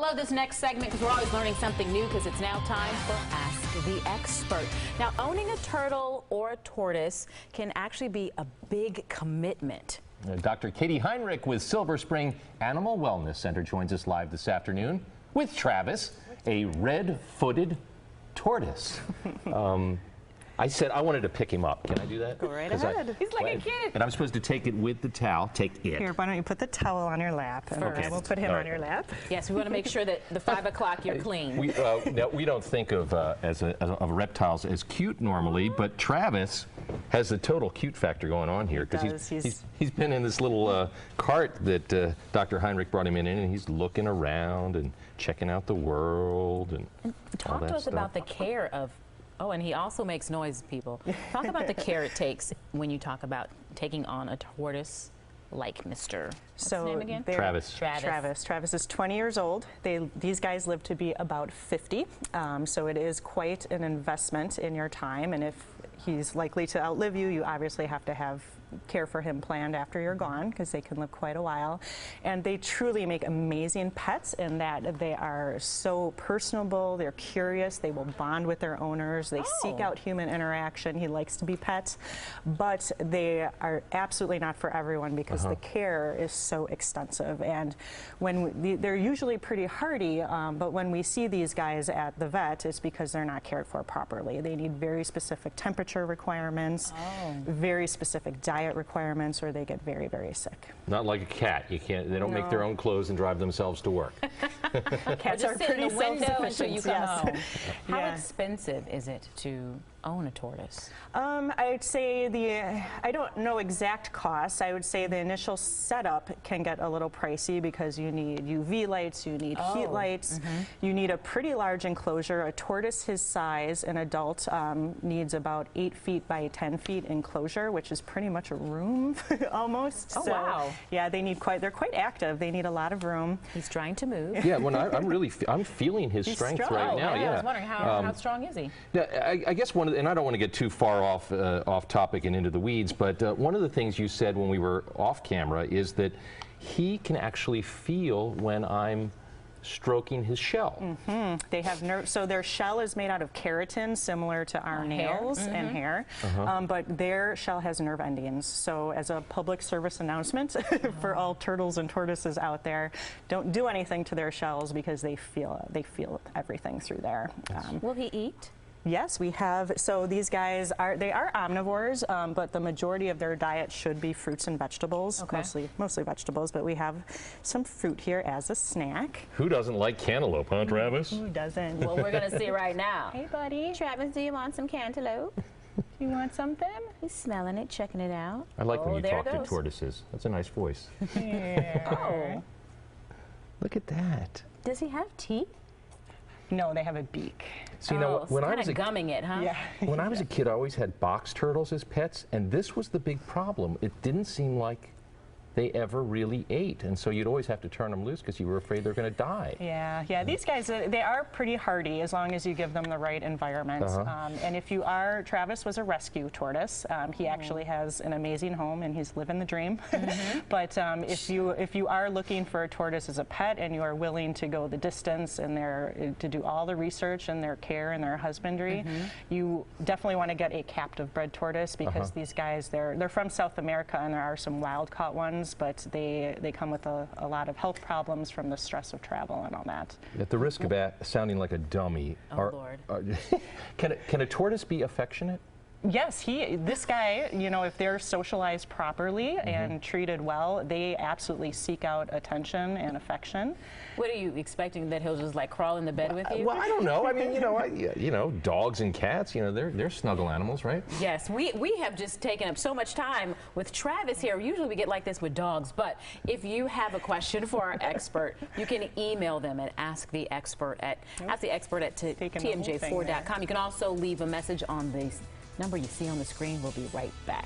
love this next segment because we're always learning something new because it's now time for Ask the Expert. Now, owning a turtle or a tortoise can actually be a big commitment. Dr. Katie Heinrich with Silver Spring Animal Wellness Center joins us live this afternoon with Travis, a red-footed tortoise. I said I wanted to pick him up. Can I do that? Go right ahead. He's like a kid. And I'm supposed to take it with the towel. Take it. Here, why don't you put the towel on your lap? And Okay. I will put him on your lap. Yes, we want to make sure that the 5 o'clock you're clean. We don't think of of reptiles as cute normally, but Travis has the total cute factor going on here because he's been in this little cart that Dr. Heinrich brought him in, and he's looking around and checking out the world and all Talk that to us stuff. about the care of. Oh, and he also makes noise, people. Talk about the care it takes when you talk about taking on a tortoise like Mr. What's his name again? Travis. Travis is 20 years old. These guys live to be about 50, so it is quite an investment in your time, and if he's likely to outlive you, you obviously have to have care for him planned after you're gone because they can live quite a while. And they truly make amazing pets in that they are so personable, they're curious, they will bond with their owners, they seek out human interaction. He likes to be pet, but they are absolutely not for everyone because the care is so extensive. And when they're usually pretty hardy, but when we see these guys at the vet, it's because they're not cared for properly. They need very specific temperature requirements, very specific diet requirements, or they get very, very sick. Not like a cat. You can't. They don't make their own clothes and drive themselves to work. Cats are pretty self-sufficient. You come home. How Yeah. expensive is it to own a tortoise? I'd say I don't know exact costs. I would say the initial setup can get a little pricey because you need UV lights, you need heat lights, you need a pretty large enclosure. A tortoise his size, an adult, needs about 8 feet by 10 feet enclosure, which is pretty much a room almost. Oh, so, wow. Yeah, they're quite active. They need a lot of room. He's trying to move. Yeah, when I'm feeling his strength strong. right now. I Yeah. was wondering how strong is he? Yeah, I guess and I don't want to get too far off topic and into the weeds, but one of the things you said when we were off camera is that he can actually feel when I'm stroking his shell. They have nerves, so their shell is made out of keratin, similar to our nails and hair, but their shell has nerve endings. So as a public service announcement for all turtles and tortoises out there, don't do anything to their shells because they feel everything through there. Will he eat? Yes, we have. So these guys are omnivores, but the majority of their diet should be fruits and vegetables, mostly vegetables. But we have some fruit here as a snack. Who doesn't like cantaloupe, huh, Travis? Who doesn't? Well, we're going to see right now. Hey, buddy. Travis, do you want some cantaloupe? You want something? He's smelling it, checking it out. I like when you there talk it to goes. tortoises. That's a nice voice. Oh. Look at that. Does he have teeth? No, they have a beak. See, now, when I was gumming it, huh? Yeah. When I was a kid, I always had box turtles as pets, and this was the big problem. It didn't seem like they ever really ate, and so you'd always have to turn them loose because you were afraid they're going to die. Yeah. These guys, they are pretty hardy as long as you give them the right environment. And if you are, Travis was a rescue tortoise. He actually has an amazing home, and he's living the dream. But if you are looking for a tortoise as a pet, and you are willing to go the distance and to do all the research and their care and their husbandry, you definitely want to get a captive bred tortoise because these guys, they're from South America, and there are some wild-caught ones, but they come with a lot of health problems from the stress of travel and all that. At the risk of sounding like a dummy, Lord. Can a tortoise be affectionate? Yes, this guy, if they're socialized properly and treated well, they absolutely seek out attention and affection. What are you expecting, that he'll just like crawl in the bed with you? Well, I don't know. I mean, dogs and cats, they're snuggle animals, right? Yes, we have just taken up so much time with Travis here. Usually we get like this with dogs, but if you have a question for our expert, you can email them at asktheexpert at TMJ4.com. You can also leave a message on the number you see on the screen. We'll be right back.